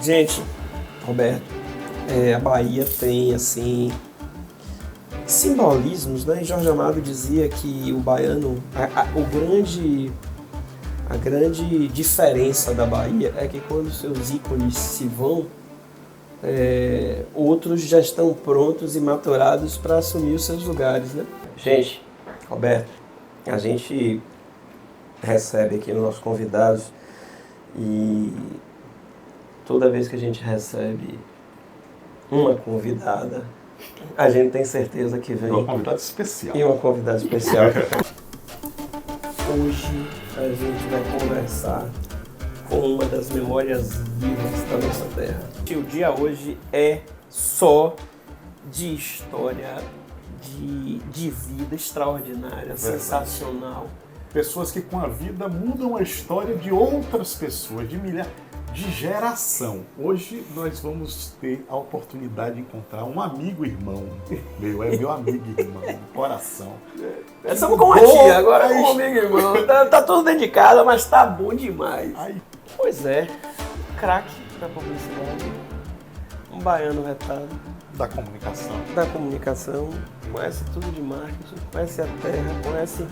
Gente, Roberto, a Bahia tem, assim, simbolismos, né? Jorge Amado dizia que o baiano, a grande diferença da Bahia é que quando seus ícones se vão, outros já estão prontos e maturados para assumir os seus lugares, né? Gente, Roberto, a gente recebe aqui os nossos convidados e toda vez que a gente recebe uma convidada, a gente tem certeza que vem... Uma convidada especial. E uma convidada especial. Hoje a gente vai conversar com uma das memórias vivas da nossa terra. O dia hoje é só de história, de vida extraordinária, sensacional. Pessoas que com a vida mudam a história de outras pessoas, de geração. Hoje nós vamos ter a oportunidade de encontrar um amigo irmão meu, é meu amigo irmão, coração. Estamos com a tia, agora com o amigo irmão. Tá tudo dedicado, mas tá bom demais. Ai. Pois é, craque da publicidade, um baiano retado. Da comunicação. Da comunicação, conhece tudo de marketing, conhece a terra, conhece...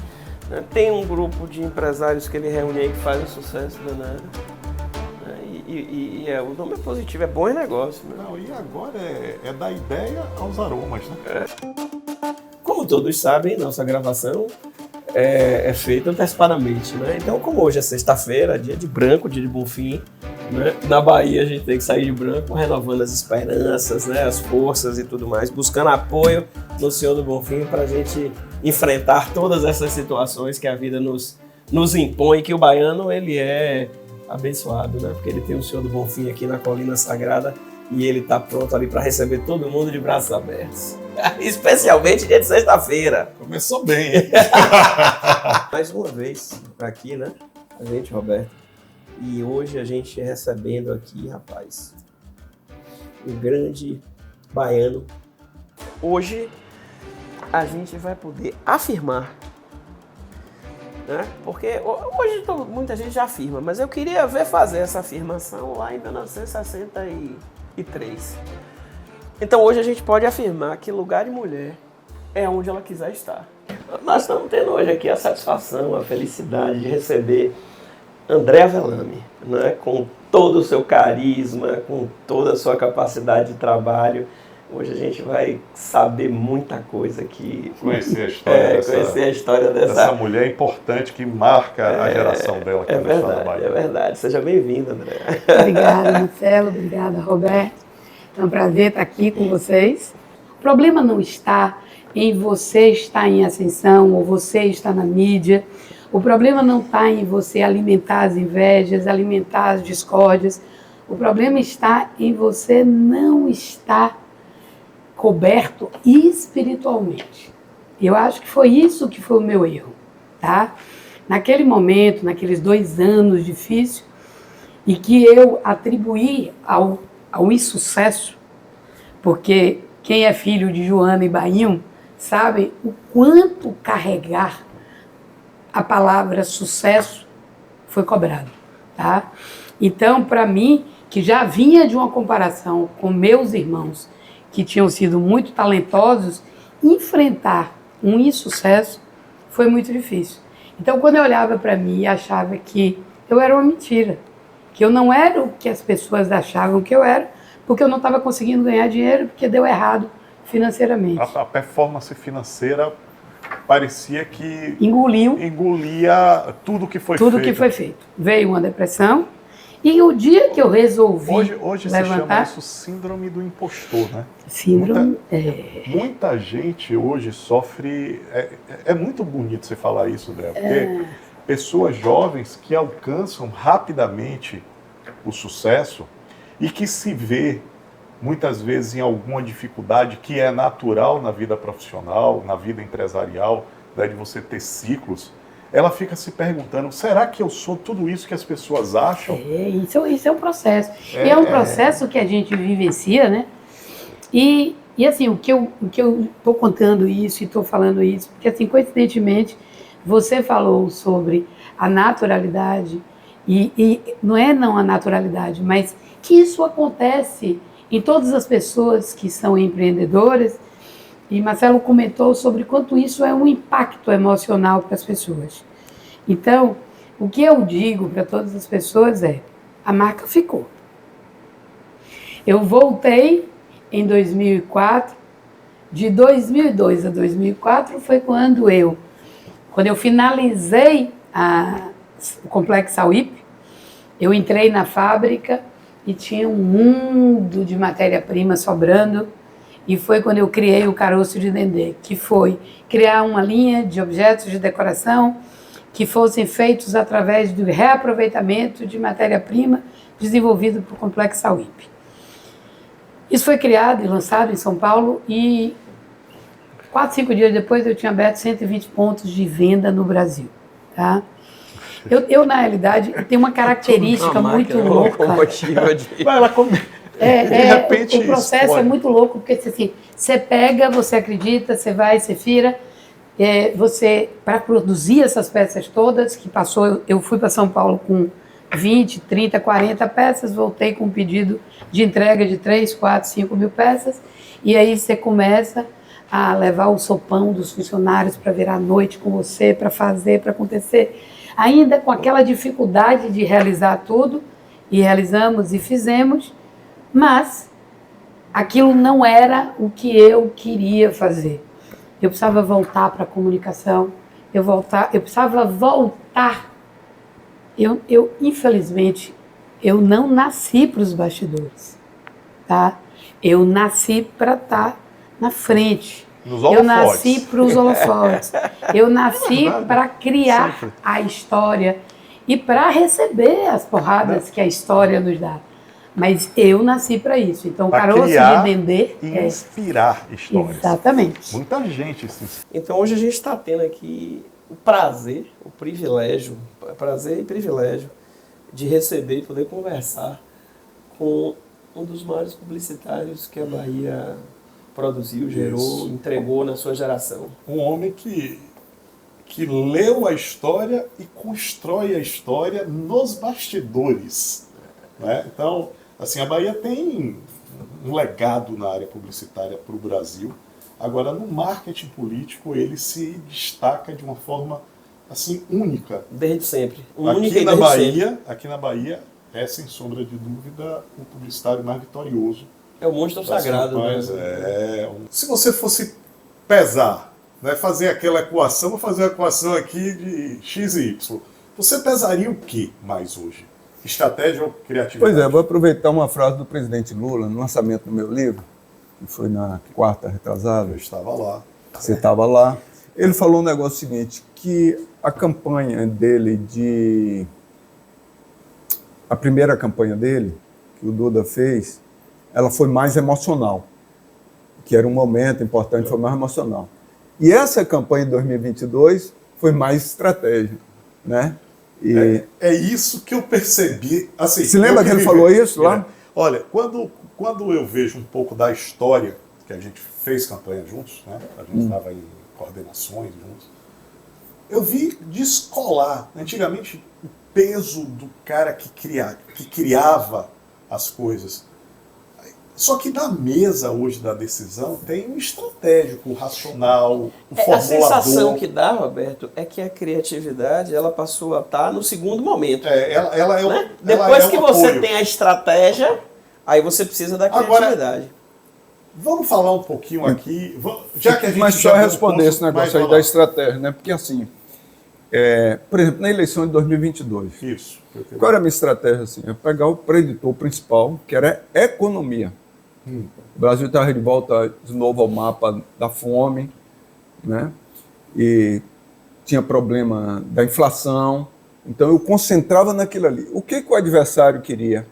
Tem um grupo de empresários que ele reúne aí que faz um sucesso danado. O nome é positivo, é bom negócio. Né? Não, e agora é da ideia aos aromas, né? Como todos sabem, nossa gravação é feita antecipadamente, né? Então, como hoje é sexta-feira, dia de branco, dia de Bonfim, né? Na Bahia a gente tem que sair de branco, renovando as esperanças, né? As forças e tudo mais, buscando apoio no Senhor do Bonfim para a gente enfrentar todas essas situações que a vida nos impõe, que o baiano ele é abençoado, né? Porque ele tem o Senhor do Bonfim aqui na Colina Sagrada e ele está pronto ali para receber todo mundo de braços abertos. Especialmente dia de sexta-feira. Começou bem, hein? Mais uma vez aqui, né? A gente, Roberto. E hoje a gente recebendo aqui, rapaz, um grande baiano. Hoje a gente vai poder afirmar, né? Porque hoje muita gente já afirma, mas eu queria ver fazer essa afirmação lá em 1963. Então hoje a gente pode afirmar que lugar de mulher é onde ela quiser estar. Nós estamos tendo hoje aqui a satisfação, a felicidade de receber André Velame, né? Com todo o seu carisma, com toda a sua capacidade de trabalho. Hoje a gente vai saber muita coisa aqui. Conhecer a história dessa mulher importante que marca a geração dela aqui no estado da Bahia. É verdade. Seja bem-vindo, André. Obrigada, Marcelo. Obrigada, Roberto. É um prazer estar aqui com vocês. O problema não está em você estar em ascensão ou você estar na mídia. O problema não está em você alimentar as invejas, alimentar as discórdias. O problema está em você não estar coberto espiritualmente. Eu acho que foi isso que foi o meu erro, tá? Naquele momento, naqueles 2 anos difíceis, e que eu atribuí ao insucesso, porque quem é filho de Joana e Bainho sabe o quanto carregar a palavra sucesso foi cobrado, tá? Então, para mim, que já vinha de uma comparação com meus irmãos, que tinham sido muito talentosos, enfrentar um insucesso foi muito difícil. Então, quando eu olhava para mim e achava que eu era uma mentira, que eu não era o que as pessoas achavam que eu era, porque eu não estava conseguindo ganhar dinheiro, porque deu errado financeiramente. A performance financeira parecia que engolia tudo que foi feito. Tudo que foi feito. Veio uma depressão, e o dia que eu resolvi hoje levantar... se chama isso síndrome do impostor, né? Síndrome... Muita gente hoje sofre... É muito bonito você falar isso, André, porque pessoas jovens que alcançam rapidamente o sucesso e que se vê muitas vezes em alguma dificuldade que é natural na vida profissional, na vida empresarial, né, de você ter ciclos, ela fica se perguntando, será que eu sou tudo isso que as pessoas acham? Isso é um processo. E é um processo que a gente vivencia, né? E E assim, o que eu estou contando isso e estou falando isso, porque assim, coincidentemente, você falou sobre a naturalidade, e não é não a naturalidade, mas que isso acontece em todas as pessoas que são empreendedoras, e Marcelo comentou sobre quanto isso é um impacto emocional para as pessoas. Então, o que eu digo para todas as pessoas é, a marca ficou. Eu voltei em 2004, de 2002 a 2004 foi quando eu finalizei o Complexo Sauípe, eu entrei na fábrica e tinha um mundo de matéria-prima sobrando, e foi quando eu criei o Caroço de Dendê, que foi criar uma linha de objetos de decoração que fossem feitos através do reaproveitamento de matéria-prima desenvolvido por Complexo Sauípe. Isso foi criado e lançado em São Paulo e 4, 5 dias depois eu tinha aberto 120 pontos de venda no Brasil. Tá? Eu na realidade, tenho uma característica muito louca. De repente, o processo é muito louco, porque assim, você pega, você acredita, você vai, você vira. Para produzir essas peças todas, que passou, eu fui para São Paulo com 20, 30, 40 peças, voltei com um pedido de entrega de 3, 4, 5 mil peças, e aí você começa a levar o sopão dos funcionários para virar à noite com você, para fazer, para acontecer, ainda com aquela dificuldade de realizar tudo, e realizamos e fizemos, mas aquilo não era o que eu queria fazer. Eu precisava voltar para a comunicação, eu precisava voltar. Infelizmente, eu não nasci para os bastidores, tá? Eu nasci para estar na frente. Eu nasci para os holofotes. Eu nasci para criar a história e para receber as porradas que a história nos dá. Mas eu nasci para isso. Então, Caroço de Dendê e inspirar histórias. Exatamente. Muita gente se inspira. Então, hoje a gente está tendo aqui o prazer, o privilégio, prazer e privilégio de receber e poder conversar com um dos maiores publicitários que a Bahia produziu, gerou, entregou na sua geração. Um homem que leu a história e constrói a história nos bastidores. Né? Então, assim, a Bahia tem um legado na área publicitária para o Brasil. Agora, no marketing político, ele se destaca de uma forma assim única. Desde sempre. Aqui na Bahia, é, sem sombra de dúvida, o publicitário mais vitorioso. É o monstro sagrado. Né? Se você fosse pesar, né, fazer aquela equação, vou fazer uma equação aqui de X e Y, você pesaria o que mais hoje? Estratégia ou criatividade? Pois é, vou aproveitar uma frase do presidente Lula no lançamento do meu livro, que foi na quarta retrasada. Eu estava lá. Você estava lá. Ele falou um negócio seguinte, que a campanha dele a primeira campanha dele, que o Duda fez, ela foi mais emocional. Que era um momento importante, foi mais emocional. E essa campanha de 2022 foi mais estratégica, né? É isso que eu percebi. Assim, se lembra que ele falou isso lá? Olha, quando eu vejo um pouco da história, que a gente fez campanha juntos, né? A gente estava em coordenações juntos, eu vi descolar, antigamente, o peso do cara que criava as coisas. Só que na mesa hoje da decisão tem um estratégico, o racional, o formulador. A sensação que dá, Roberto, é que a criatividade ela passou a estar no segundo momento. Ela é né? Depois que você tem a estratégia, aí você precisa da criatividade. Agora, vamos falar um pouquinho aqui, já que a gente mas só responder esse negócio aí da estratégia, né? Porque assim, por exemplo, na eleição de 2022, isso. Qual era a minha estratégia? Assim? É pegar o preditor principal, que era economia. O Brasil estava de volta de novo ao mapa da fome, né? E tinha problema da inflação. Então eu concentrava naquilo ali. O que o adversário queria?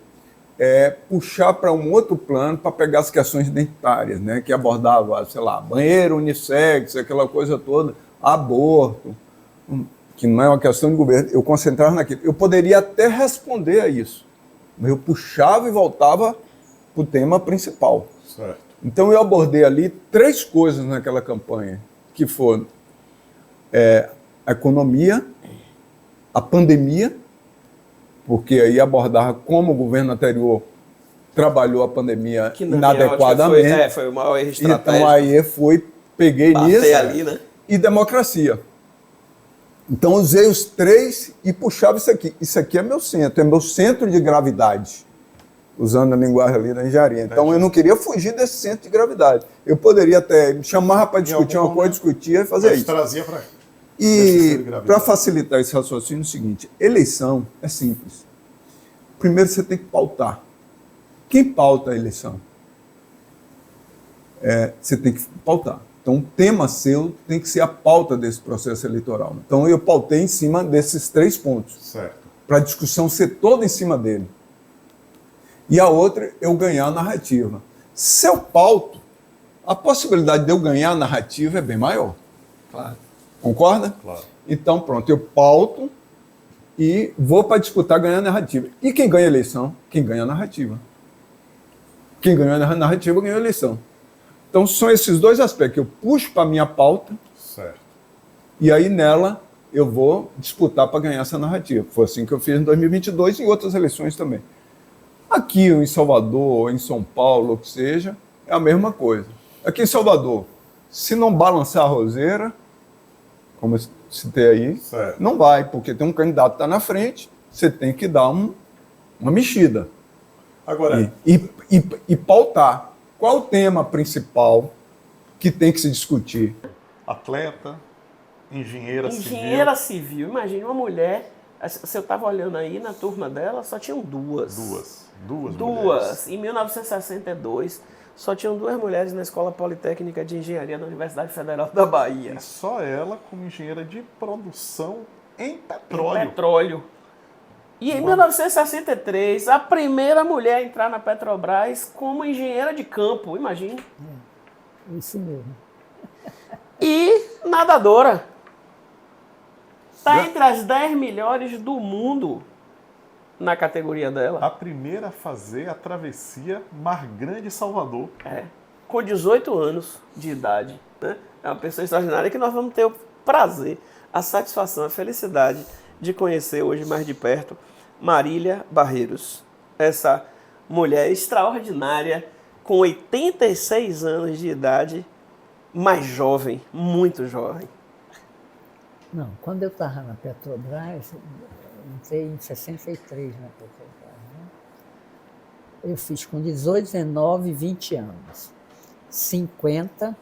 Puxar para um outro plano para pegar as questões identitárias, né? Que abordava, sei lá, banheiro, unissex, aquela coisa toda, aborto, que não é uma questão de governo. Eu concentrava naquilo. Eu poderia até responder a isso, mas eu puxava e voltava para o tema principal. Certo. Então eu abordei ali 3 coisas naquela campanha, que foram a economia, a pandemia, porque aí abordava como o governo anterior trabalhou a pandemia Que na minha inadequadamente. ótica foi o maior erro estratégico. Então aí peguei Bater nisso ali, né? e democracia. Então usei os 3 e puxava isso aqui. Isso aqui é meu centro de gravidade, usando a linguagem ali da engenharia. Então eu não queria fugir desse centro de gravidade. Eu poderia até me chamar para discutir uma coisa, discutir e fazer isso. Trazia para E para facilitar esse raciocínio, é o seguinte: eleição é simples. Primeiro você tem que pautar. Quem pauta a eleição? Você tem que pautar. Então, o tema seu tem que ser a pauta desse processo eleitoral. Então, eu pautei em cima desses 3 pontos. Certo. Para a discussão ser toda em cima dele. E a outra, eu ganhar a narrativa. Se eu pauto, a possibilidade de eu ganhar a narrativa é bem maior. Claro. Concorda? Claro. Então, pronto, eu pauto e vou para disputar ganhar a narrativa. E quem ganha a eleição? Quem ganha a narrativa. Quem ganhou a narrativa ganhou a eleição. Então, são esses 2 aspectos. Eu puxo para a minha pauta, Certo. e aí nela eu vou disputar para ganhar essa narrativa. Foi assim que eu fiz em 2022 e em outras eleições também. Aqui em Salvador, em São Paulo, o que seja, é a mesma coisa. Aqui em Salvador, se não balançar a roseira, como eu citei aí, Certo. não vai, porque tem um candidato que está na frente, você tem que dar uma mexida. Agora, E pautar. Qual o tema principal que tem que se discutir? atleta, Engenheira civil. Imagina uma mulher. Se eu estava olhando aí, na turma dela, só tinham 2. Duas mulheres. Em 1962, só tinham 2 mulheres na Escola Politécnica de Engenharia da Universidade Federal da Bahia. E só ela como engenheira de produção em Em petróleo. petróleo. E em 1963, a primeira mulher a entrar na Petrobras como engenheira de campo, imagine. Isso mesmo. E nadadora. Está entre as 10 melhores do mundo na categoria dela. A primeira a fazer a travessia Mar Grande-Salvador. Com 18 anos de idade. Né? É uma pessoa extraordinária que nós vamos ter o prazer, a satisfação, a felicidade de conhecer hoje mais de perto Marília Barreiros. Essa mulher extraordinária, com 86 anos de idade, mais jovem, muito jovem. Não, quando eu estava na Petrobras, eu entrei em 63 na Petrobras, né? Eu fiz com 18, 19, 20 anos. 50,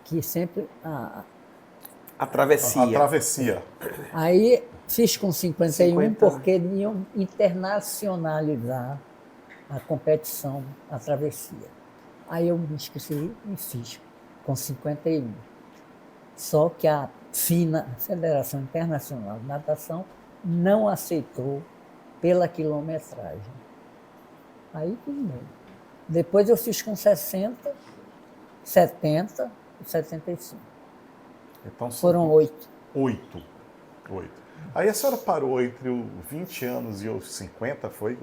que sempre... A travessia. A travessia. Aí fiz com 51 50. porque iam internacionalizar a competição, a travessia. Aí eu me inscrevi e fiz com 51. Só que a FINA, a Federação Internacional de Natação, não aceitou pela quilometragem. Aí tudo bem. Depois eu fiz com 60, 70 e 75. Então, Foram 8. 8. Aí a senhora parou entre os 20 anos e os 50, foi?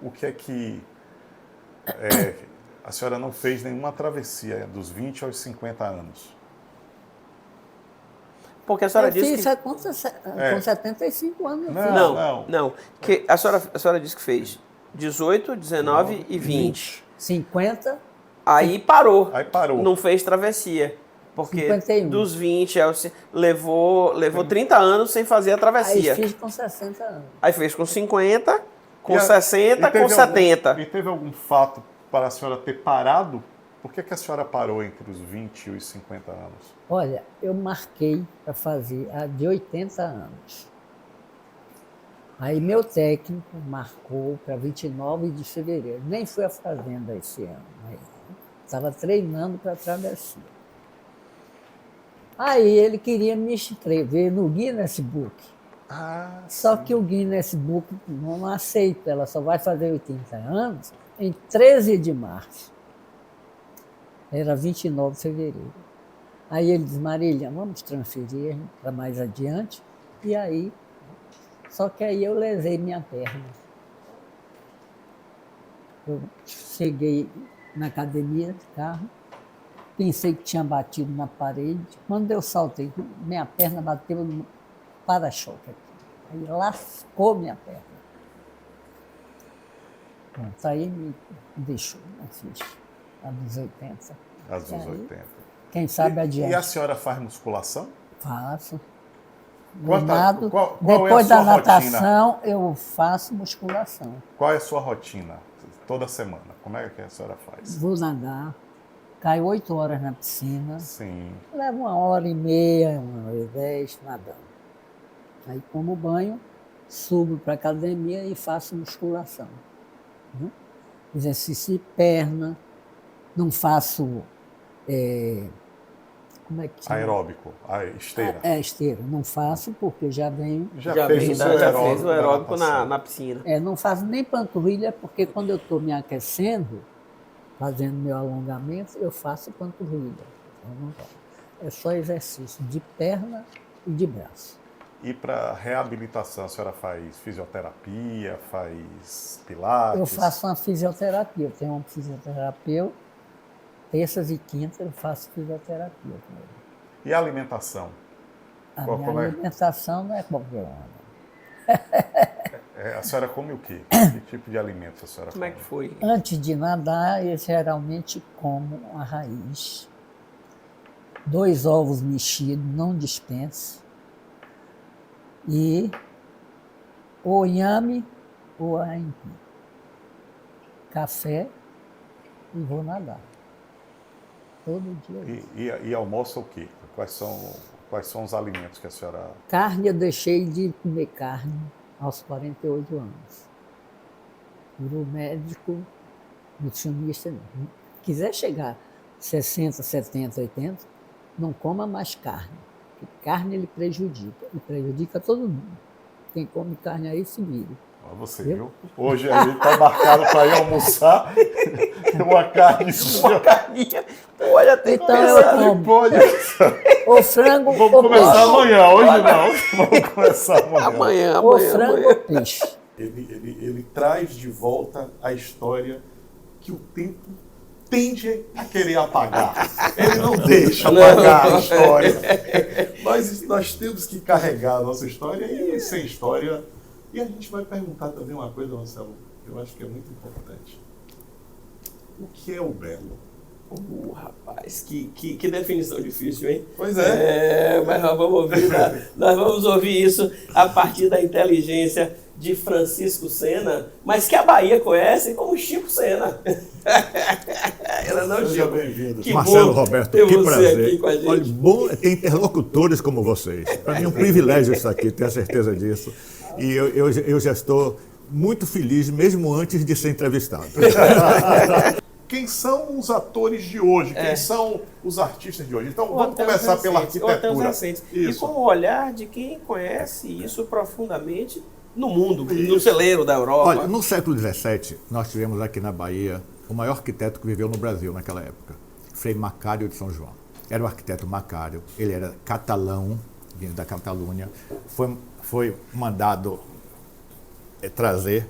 O que é que a senhora não fez nenhuma travessia dos 20 aos 50 anos? Porque a senhora Eu disse fiz que... com 75 anos. Não. Que a senhora disse que fez 18, 19 e 20. 50. Aí parou. Aí parou. Não fez travessia. Porque 51. dos 20 levou 30 anos sem fazer a travessia. Aí fiz com 60 anos. Aí fez com 50, com E 60, teve com 70. E teve algum fato para a senhora ter parado? Por que a senhora parou entre os 20 e os 50 anos? Olha, eu marquei para fazer a de 80 anos. Aí meu técnico marcou para 29 de fevereiro. Nem fui à fazenda esse ano. Estava treinando para a travessia. Aí ele queria me inscrever no Guinness Book. Só que o Guinness Book não aceita, ela só vai fazer 80 anos em 13 de março. Era 29 de fevereiro. Aí ele disse, Marília, vamos transferir para mais adiante. E aí, só que aí eu lesei minha perna. Eu cheguei na academia de carro, pensei que tinha batido na parede. Quando eu saltei, minha perna bateu no para-choque aqui. Aí lascou minha perna. Pronto, aí me deixou na ficha, a dos 80. As dos Aí, 80. Quem sabe E adiante. a senhora faz musculação? Faço. Qual Depois é a da sua natação, eu faço musculação. Qual é a sua rotina? Toda semana. Como é que a senhora faz? Vou nadar, caio 8 horas na piscina, Sim. levo 1h30, 1h10 nadando. Aí tomo banho, subo para a academia e faço musculação. Né? Exercício de perna, não faço, como é que chama? Aeróbico, a esteira. Esteira. Não faço porque já venho. Já fez fez o seu o aeróbico da natação. na piscina. Não faço nem panturrilha porque quando eu estou me aquecendo, fazendo meu alongamento, eu faço panturrilha. Então não faço. É só exercício de perna e de braço. E para reabilitação, a senhora faz fisioterapia, faz pilates? Eu faço uma fisioterapia. Eu tenho um fisioterapeuta. Terças e quintas eu faço fisioterapia com ele. E a alimentação? A Como minha é? alimentação não é qualquer uma. A senhora come o quê? Que tipo de alimento a senhora Como é come? que foi? Antes de nadar, eu geralmente como a raiz. 2 ovos mexidos, não dispenso. E ou inhame ou aipim. Café e vou nadar. Todo dia. E almoça o quê? Quais são os alimentos que a senhora... Carne, eu deixei de comer carne aos 48 anos. O médico, nutricionista, quiser chegar 60, 70, 80, não coma mais carne. Porque carne ele prejudica. E prejudica todo mundo. Quem come carne aí se vira. Você viu? Hoje ele está marcado para ir almoçar uma carne Uma carninha. Olha, tem Então eu como Pode. ou frango Vamos ou começar peixe. amanhã, hoje não. Vamos começar amanhã. Ou frango ou peixe. Ele traz de volta a história que o tempo tende a querer apagar. Ele não deixa apagar a história. Nós temos que carregar a nossa história e sem história. E a gente vai perguntar também uma coisa, Marcelo, que eu acho que é muito importante. O que é o belo? Rapaz, que definição difícil, hein? Pois é. Mas nós vamos ouvir isso a partir da inteligência de Francisco Sena, mas que a Bahia conhece como Chico Sena. Era não, Seja Chico? bem-vindo. Que Marcelo bom Roberto, ter que você prazer. aqui com a gente. Olha, bom é ter interlocutores como vocês. Para mim é um privilégio estar aqui, tenho a certeza disso. E eu já estou muito feliz, mesmo antes de ser entrevistado. Quem são os atores de hoje? Quem são os artistas de hoje? Então, vamos começar pela arquitetura. E com o olhar de quem conhece isso profundamente no mundo, no celeiro da Europa. Olha, no século XVII, nós tivemos aqui na Bahia o maior arquiteto que viveu no Brasil naquela época, Frei Macário de São João. Era o arquiteto Macário, ele era catalão, vindo da Catalunha, foi mandado trazer,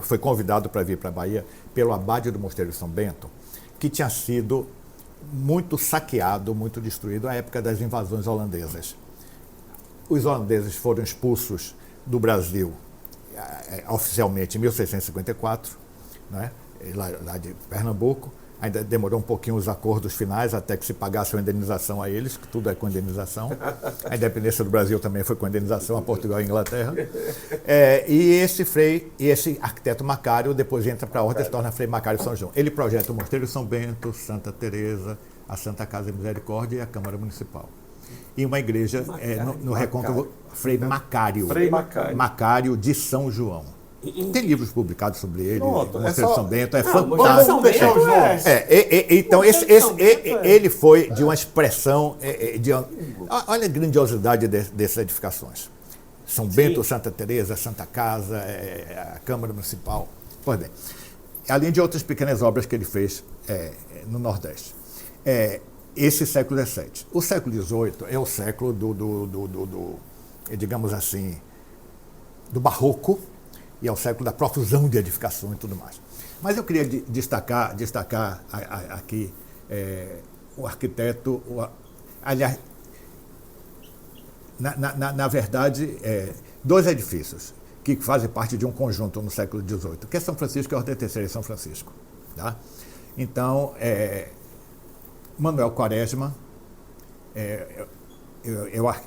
foi convidado para vir para a Bahia pelo abade do Mosteiro de São Bento, que tinha sido muito saqueado, muito destruído na época das invasões holandesas. Os holandeses foram expulsos do Brasil oficialmente em 1654, né, lá de Pernambuco. Ainda demorou um pouquinho os acordos finais até que se pagasse uma indenização a eles, que tudo é com indenização. A independência do Brasil também foi com indenização a Portugal e Inglaterra. E esse arquiteto Macário depois entra para a ordem e se torna Frei Macário de São João. Ele projeta o Mosteiro de São Bento, Santa Teresa, a Santa Casa de Misericórdia e a Câmara Municipal. E uma igreja no Recôncavo, Frei Macário. Frei Macário. Macário de São João. Tem livros publicados sobre ele, Pronto, o Mosteiro de São Bento, é Mosteiro de fantástico. São Bento Então, ele foi de uma expressão, olha a grandiosidade dessas edificações. São Bento, Santa Teresa, Santa Casa, a Câmara Municipal. Pois bem, além de outras pequenas obras que ele fez no Nordeste. Esse século XVII. O século XVIII é o século digamos assim, do barroco, e é o século da profusão de edificação e tudo mais. Mas eu queria destacar aqui o arquiteto, aliás, na verdade, dois edifícios que fazem parte de um conjunto no século XVIII, que é São Francisco e a Ordem Terceira de São Francisco. Tá? Então, Manuel Quaresma,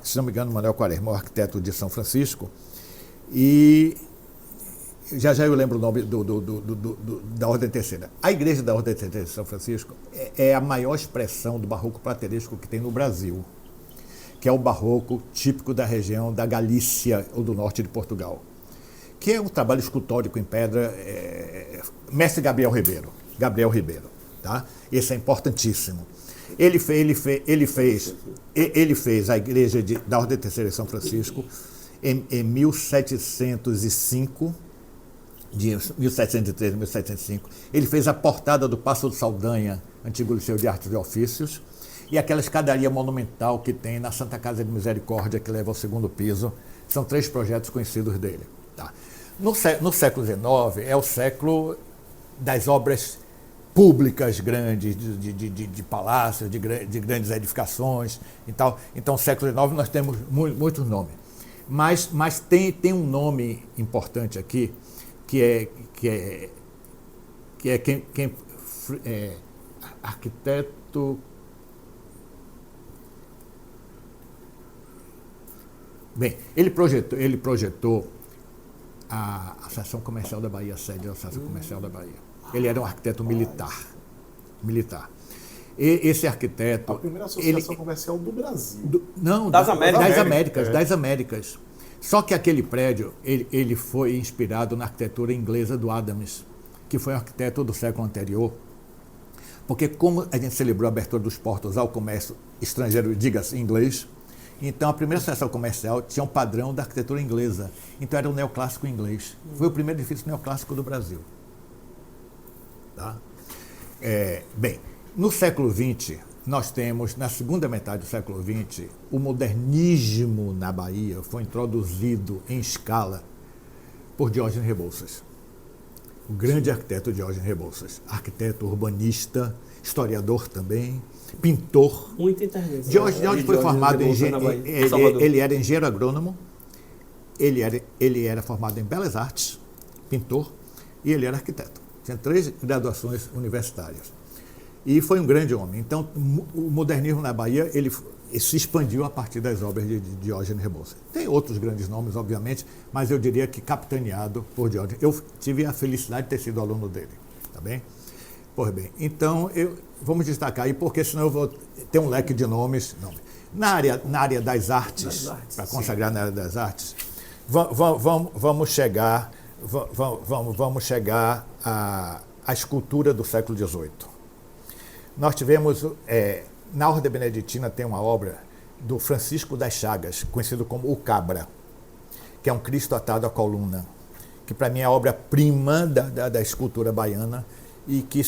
se não me engano, Manuel Quaresma, o arquiteto de São Francisco, e já eu lembro o nome da Ordem Terceira. A igreja da Ordem Terceira de São Francisco é a maior expressão do barroco plateresco que tem no Brasil, que é o barroco típico da região da Galícia ou do norte de Portugal, que é um trabalho escultórico em pedra, mestre Gabriel Ribeiro, tá? Esse é importantíssimo. Ele fez a igreja da Ordem Terceira de São Francisco em 1705, de 1703 a 1705. Ele fez a portada do Paço do Saldanha, antigo Liceu de Artes e Ofícios, e aquela escadaria monumental que tem na Santa Casa de Misericórdia, que leva ao segundo piso. São 3 projetos conhecidos dele. Tá? No século XIX, é o século das obras públicas grandes, de palácios, de grandes edificações e tal. Então, no século XIX, nós temos muitos nomes. Mas tem um nome importante aqui, que é arquiteto. Bem, ele projetou a Associação Comercial da Bahia, a sede da Associação Comercial da Bahia. Ele era um arquiteto militar. E esse arquiteto... A primeira associação comercial do Brasil. Das Américas. Das Américas. Só que aquele prédio, ele foi inspirado na arquitetura inglesa do Adams, que foi um arquiteto do século anterior. Porque como a gente celebrou a abertura dos portos ao comércio estrangeiro, diga-se inglês, então a primeira associação comercial tinha um padrão da arquitetura inglesa. Então era o neoclássico inglês. Foi o primeiro edifício neoclássico do Brasil. Tá? Bem, no século XX, nós temos, na segunda metade do século XX, o modernismo na Bahia foi introduzido em escala por Diógenes Rebouças. O grande arquiteto Diógenes Rebouças. Arquiteto, urbanista, historiador também, pintor. Muito interessante. Diógenes foi formado em ele era engenheiro agrônomo, ele era formado em belas artes, pintor, e ele era arquiteto. Tinha 3 graduações universitárias. E foi um grande homem. Então, o modernismo na Bahia, ele se expandiu a partir das obras de Diógenes Rebouças. Tem outros grandes nomes, obviamente, mas eu diria que capitaneado por Diógenes. Eu tive a felicidade de ter sido aluno dele, tá bem? Pois bem, então, vamos destacar aí, porque senão eu vou ter um leque de nomes. Na área das artes, para consagrar na área das artes, vamos chegar à escultura do século XVIII. Nós tivemos, na Ordem Beneditina tem uma obra do Francisco das Chagas, conhecido como o Cabra, que é um Cristo atado à coluna, que para mim é a obra-prima da escultura baiana e que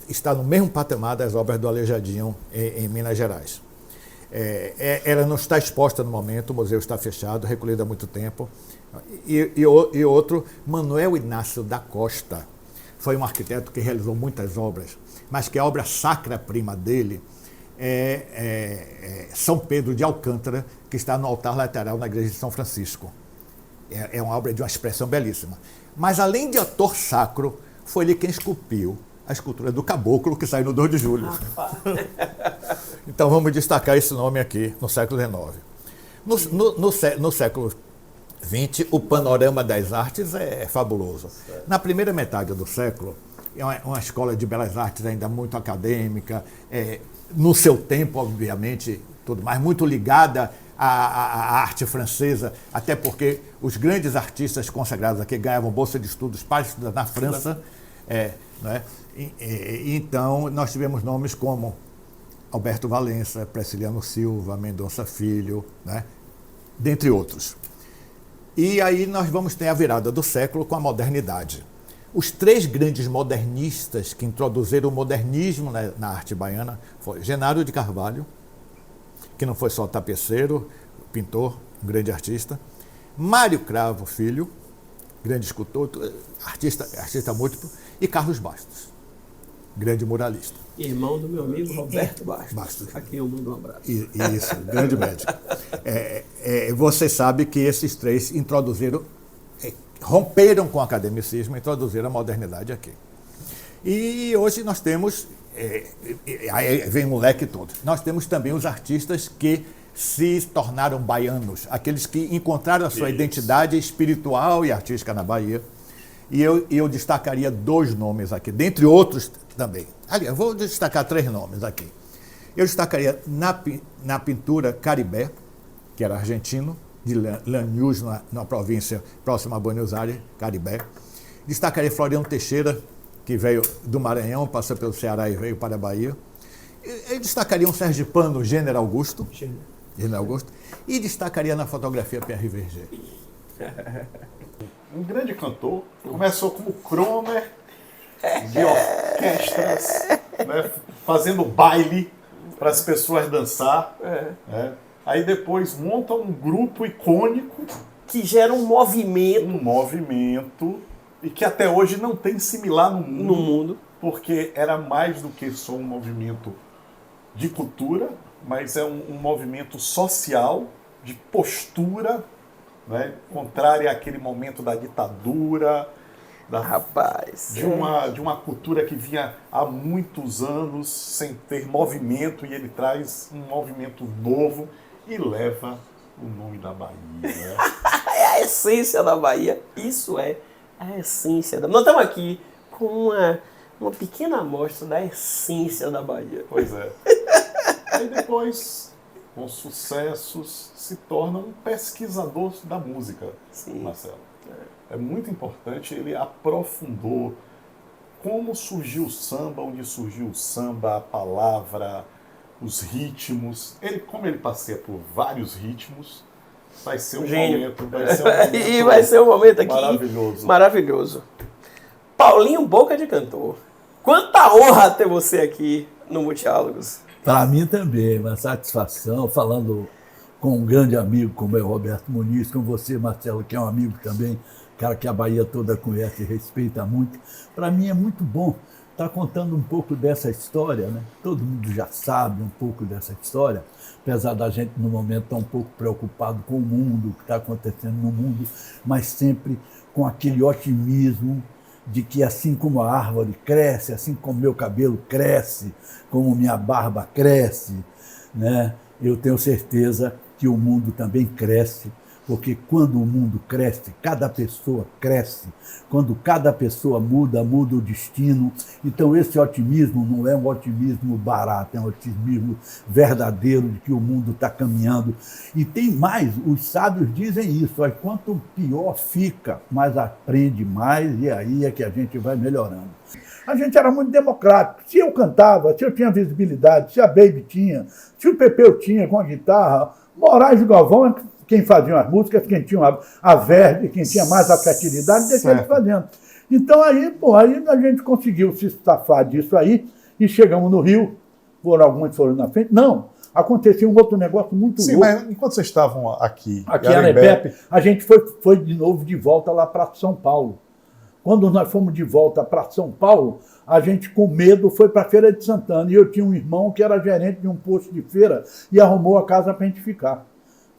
está no mesmo patamar das obras do Aleijadinho em Minas Gerais. Ela não está exposta no momento, o museu está fechado, recolhido há muito tempo. E outro, Manuel Inácio da Costa, foi um arquiteto que realizou muitas obras, mas que a obra sacra-prima dele é São Pedro de Alcântara, que está no altar lateral na igreja de São Francisco. É uma obra de uma expressão belíssima. Mas, além de autor sacro, foi ele quem esculpiu a escultura do Caboclo, que saiu no 2 de julho. Então, vamos destacar esse nome aqui, no século XIX. No século XX, o panorama das artes é fabuloso. Na primeira metade do século, é uma escola de belas artes ainda muito acadêmica, no seu tempo, obviamente, tudo mais, muito ligada à arte francesa, até porque os grandes artistas consagrados aqui ganhavam bolsa de estudos para estudar na França. Né? Então, nós tivemos nomes como Alberto Valença, Presciliano Silva, Mendonça Filho, né? Dentre outros. E aí nós vamos ter a virada do século com a modernidade. Os 3 grandes modernistas que introduziram o modernismo na arte baiana foram Genaro de Carvalho, que não foi só tapeceiro, pintor, um grande artista, Mário Cravo Filho, grande escultor, artista múltiplo, e Carlos Bastos, grande muralista. Irmão do meu amigo Roberto Bastos. Bastos. Aqui eu mando um abraço. Isso, grande médico. Você sabe que esses três romperam com o academicismo e introduziram a modernidade aqui. E hoje nós temos, aí vem o moleque todo, nós temos também os artistas que se tornaram baianos, aqueles que encontraram a sua identidade espiritual e artística na Bahia. E eu destacaria 2 nomes aqui, dentre outros também. Aliás, vou destacar 3 nomes aqui. Eu destacaria na pintura Caribé, que era argentino, de Lanús, na província próxima a Buenos Aires, Caribé. Destacaria Floriano Teixeira, que veio do Maranhão, passou pelo Ceará e veio para a Bahia. Eu destacaria um sergipano, General Augusto. E destacaria na fotografia Pierre Verger. Um grande cantor, começou como croner de orquestras, né, fazendo baile para as pessoas dançar. Né? Aí depois monta um grupo icônico Que gera um movimento e que até hoje não tem similar no no mundo. porque era mais do que só um movimento de cultura, mas é um movimento social, de postura, né, contrária àquele momento da ditadura, Rapaz. de uma cultura que vinha há muitos anos sem ter movimento, e ele traz um movimento novo e leva o nome da Bahia. Né? É a essência da Bahia. Isso é a essência da... Nós estamos aqui com uma pequena amostra da essência da Bahia. Pois é. Aí depois, com sucessos, se torna um pesquisador da música, Sim. Marcelo. É muito importante, ele aprofundou como surgiu o samba, onde surgiu o samba, a palavra, os ritmos. Como ele passeia por vários ritmos, vai ser um Gênio. momento, E vai ser um momento aqui maravilhoso. Paulinho Boca de Cantor. Quanta honra ter você aqui no Multiálogos. Para mim também, uma satisfação, falando com um grande amigo como é o Roberto Muniz, com você, Marcelo, que é um amigo também, cara que a Bahia toda conhece e respeita muito. Para mim é muito bom estar contando um pouco dessa história, né? Todo mundo já sabe um pouco dessa história, apesar da gente no momento estar um pouco preocupado com o mundo, o que está acontecendo no mundo, mas sempre com aquele otimismo de que assim como a árvore cresce, assim como meu cabelo cresce, como minha barba cresce, né? Eu tenho certeza que o mundo também cresce, porque quando o mundo cresce, cada pessoa cresce. Quando cada pessoa muda, muda o destino. Então esse otimismo não é um otimismo barato, é um otimismo verdadeiro de que o mundo está caminhando. E tem mais, os sábios dizem isso, quanto pior fica, mais aprende mais, e aí é que a gente vai melhorando. A gente era muito democrático. Se eu cantava, se eu tinha visibilidade, se a Baby tinha, se o Pepeu tinha com a guitarra, Moraes e Galvão, quem faziam as músicas, quem tinha a verve, quem tinha mais a fertilidade, deixa eles fazendo. Então aí a gente conseguiu se safar disso aí e chegamos no Rio, alguns foram na frente. Não, acontecia um outro negócio muito louco. Sim, mas enquanto vocês estavam aqui em Arebepe, a gente foi de novo de volta lá para São Paulo. Quando nós fomos de volta para São Paulo, a gente, com medo, foi para a Feira de Santana. E eu tinha um irmão que era gerente de um posto de feira e arrumou a casa para a gente ficar.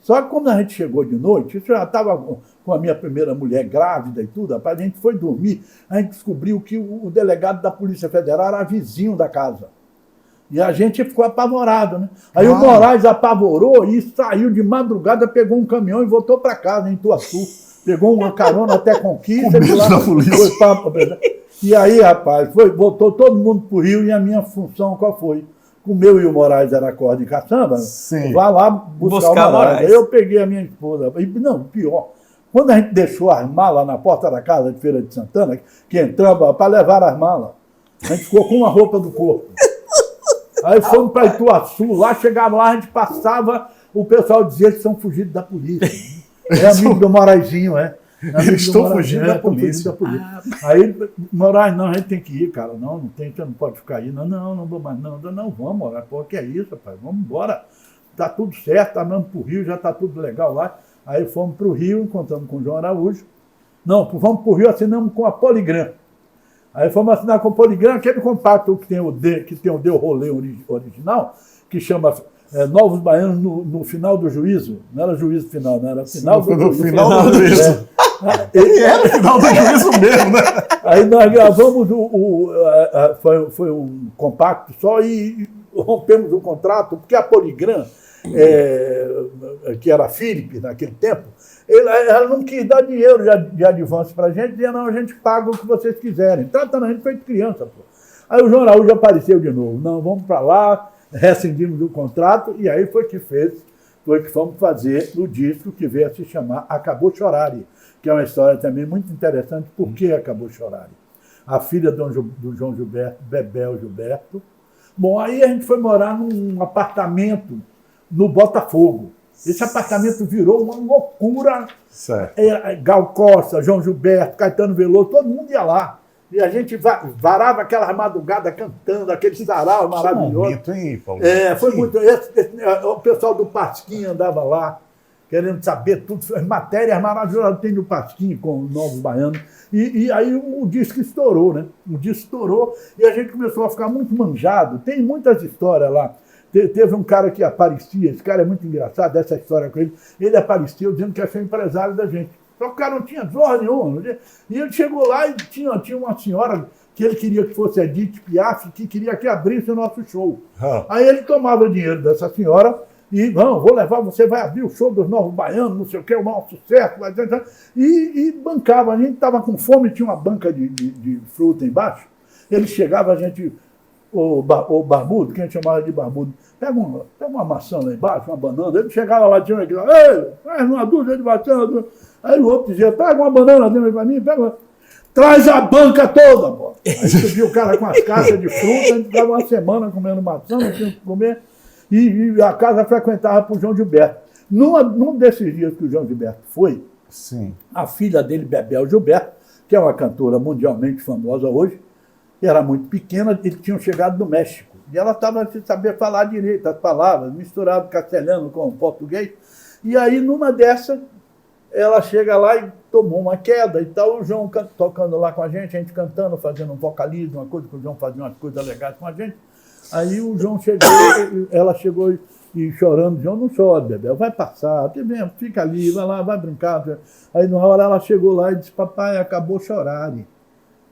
Só que quando a gente chegou de noite, isso já estava com a minha primeira mulher grávida e tudo, a gente foi dormir, a gente descobriu que o delegado da Polícia Federal era vizinho da casa. E a gente ficou apavorado, né? Aí o Moraes apavorou e saiu de madrugada, pegou um caminhão e voltou para casa, em Ituaçu. Pegou uma carona até Conquista. E aí, rapaz, voltou todo mundo para o Rio e a minha função qual foi? Como eu e o Moraes era corda de caçamba, vá lá buscar o Moraes. Aí eu peguei a minha esposa. E, não, pior, quando a gente deixou as malas na porta da casa de Feira de Santana, que entrava para levar as malas, a gente ficou com uma roupa do corpo. Aí fomos para Ituaçu, lá chegava lá, a gente passava, o pessoal dizia que são fugidos da polícia. É amigo do Moraizinho, Eles estão fugindo da polícia. Aí, Moraes, não, a gente tem que ir, cara. Não tem, você não pode ficar aí. Não vou mais, não, vamos, Moraes. Pô, que é isso, rapaz? Vamos embora. Tá tudo certo, tá mesmo pro Rio, já tá tudo legal lá. Aí fomos pro Rio, encontramos com o João Araújo. Não, vamos para o Rio, assinamos com a Poligram. Aí fomos assinar com a Poligram, aquele compacto que tem o D Rolê original, que chama Novos Baianos no final do juízo. Não era juízo final, não era final do juízo. Final do juízo. Era o final do juízo mesmo, né? Aí nós gravamos, foi um compacto só e rompemos o contrato, porque a Poligram, que era a Philips naquele tempo, ela não quis dar dinheiro de advance para a gente, dizia, não, a gente paga o que vocês quiserem. Tratando a gente feito criança, pô. Aí o João Araújo apareceu de novo. Não, vamos para lá, rescindimos o contrato, e aí foi que fomos fazer o disco que veio a se chamar Acabou Chorare, que é uma história também muito interessante. Por que Acabou Chorare? A filha do João Gilberto, Bebel Gilberto. Bom, aí a gente foi morar num apartamento no Botafogo. Esse apartamento virou uma loucura. Certo. Gal Costa, João Gilberto, Caetano Veloso, todo mundo ia lá. E a gente varava aquela madrugada cantando, aquele sarau maravilhoso. Momento, hein, Paulo? Foi muito. O pessoal do Pasquim andava lá, querendo saber tudo, as matérias maravilhosas tem no Pasquim com o Novos Baianos. E aí o disco estourou, né? O disco estourou e a gente começou a ficar muito manjado. Tem muitas histórias lá. Teve um cara que aparecia, esse cara é muito engraçado, essa história com ele. Ele apareceu dizendo que ia ser empresário da gente. Só que o cara não tinha zorra nenhuma. E ele chegou lá e tinha uma senhora que ele queria que fosse Edith Piaf, que queria que abrisse o nosso show. Aí ele tomava o dinheiro dessa senhora e, não, vou levar, você vai abrir o show dos Novos Baianos, não sei o que, o maior sucesso. E bancava. A gente estava com fome, tinha uma banca de fruta embaixo. Ele chegava, a gente... O barbudo, que a gente chamava de barbudo, pega uma maçã lá embaixo, uma banana. Ele chegava lá, tinha aqui, traz uma dúzia de maçã. Aí o outro dizia, pega uma banana dentro para mim, traz a banca toda, pô. Aí subia o cara com as caixas de fruta, a gente ficava uma semana comendo maçã, não tinha que comer, e a casa frequentava para o João Gilberto. Num desses dias que o João Gilberto foi, sim, a filha dele, Bebel Gilberto, que é uma cantora mundialmente famosa hoje, era muito pequena, eles tinham chegado do México. E ela estava sem saber falar direito as palavras, misturado castelhano com português. E aí, numa dessa, ela chega lá e tomou uma queda e tal. O João tocando lá com a gente cantando, fazendo um vocalismo, uma coisa que o João fazia umas coisas legais com a gente. Aí o João chegou, ela chegou e chorando, João, não chora, Bebel, vai passar, fica ali, vai lá, vai brincar. Aí, na hora, ela chegou lá e disse, papai, acabou chorar.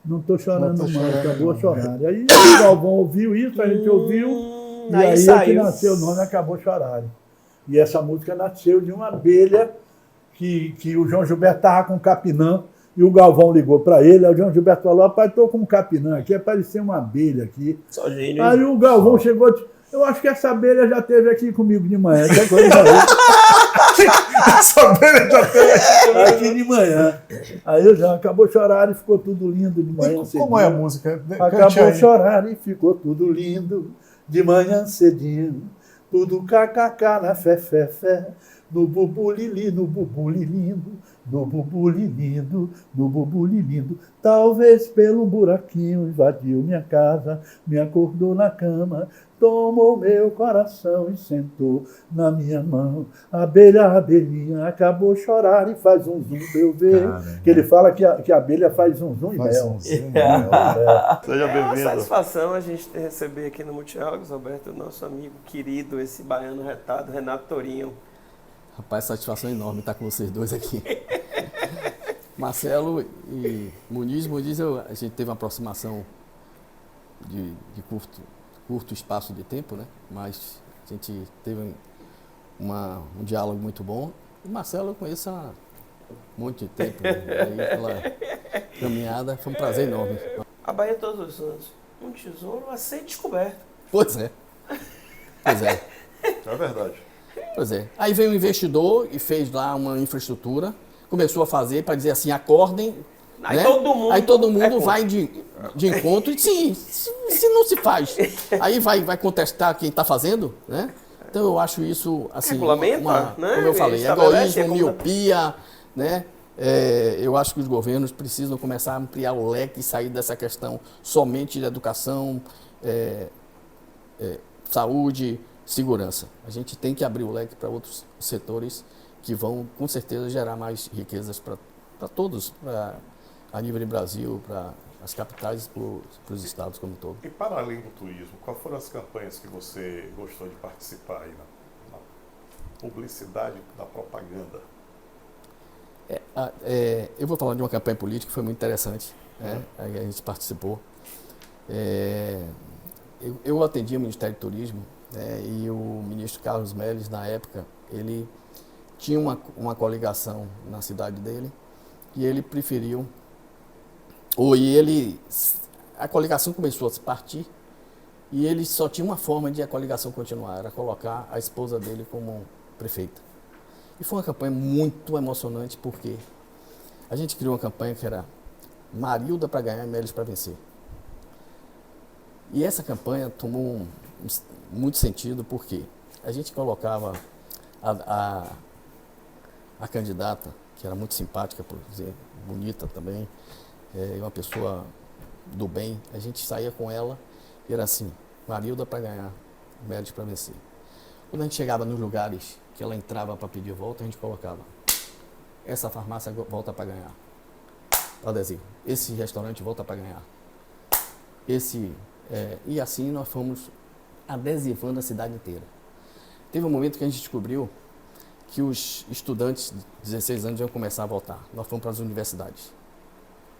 Não estou chorando mais, acabou a chorar. Aí o Galvão ouviu isso, a gente ouviu, e aí é que nasceu o nome Acabou a Chorar. E essa música nasceu de uma abelha que o João Gilberto estava com capinã, e o Galvão ligou para ele, aí o João Gilberto falou, rapaz, estou com um capinã aqui, apareceu uma abelha aqui. Só gênio. Aí o Galvão chegou e disse, eu acho que essa abelha já esteve aqui comigo de manhã. Essa abelha já esteve aqui de manhã. Aí o João acabou de chorar e ficou tudo lindo de manhã cedinho. Como é a música? Acabou de chorar e ficou tudo lindo de manhã cedinho. Tudo kkk na fé, no bubulili, no bubuli lindo, no bubuli lindo, no bubuli lindo. Talvez pelo buraquinho invadiu minha casa, me acordou na cama, tomou meu coração e sentou na minha mão. Abelha, abelhinha, acabou de chorar e faz um zum pra eu ver. Caramba. Que ele fala que a abelha faz um zum e mel. Seja É uma bem-vindo. satisfação a gente receber aqui no Multialgos, Roberto, o nosso amigo querido, esse baiano retado, Renato Torinho. Rapaz, satisfação enorme estar com vocês dois aqui. Marcelo e Muniz, a gente teve uma aproximação de curto espaço de tempo, né? Mas a gente teve um diálogo muito bom. E Marcelo eu conheço há muito tempo, né? Aí, pela caminhada, foi um prazer enorme. A Bahia todos os anos, um tesouro a ser descoberto. Pois é. É verdade. Pois é. Aí veio um investidor e fez lá uma infraestrutura, começou a fazer para dizer assim, acordem. Aí, né? todo mundo vai de encontro e sim, se não se faz, aí vai contestar quem está fazendo, né? Então eu acho isso assim, regulamenta, né? Como eu falei, egoísmo, miopia, né? Eu acho que os governos precisam começar a ampliar o leque e sair dessa questão somente de educação, saúde, segurança. A gente tem que abrir o leque para outros setores que vão, com certeza, gerar mais riquezas para todos, a nível de Brasil, para as capitais, para os estados como um todo. E para além do turismo, quais foram as campanhas que você gostou de participar aí na publicidade, da propaganda? Eu vou falar de uma campanha política que foi muito interessante, né? A gente participou. Eu atendi o Ministério do Turismo, né? E o ministro Carlos Melles, na época, ele tinha uma coligação na cidade dele e ele preferiu, a coligação começou a se partir e ele só tinha uma forma de a coligação continuar, era colocar a esposa dele como prefeita. E foi uma campanha muito emocionante porque a gente criou uma campanha que era Marilda para ganhar e Melles para vencer. E essa campanha tomou muito sentido porque a gente colocava a candidata, que era muito simpática, por dizer, bonita também, uma pessoa do bem, a gente saía com ela e era assim, Marilda para ganhar, Melles para vencer. Quando a gente chegava nos lugares que ela entrava para pedir volta, a gente colocava, essa farmácia volta para ganhar, adesivo, esse restaurante volta para ganhar, e assim nós fomos adesivando a cidade inteira. Teve um momento que a gente descobriu que os estudantes de 16 anos iam começar a votar. Nós fomos para as universidades.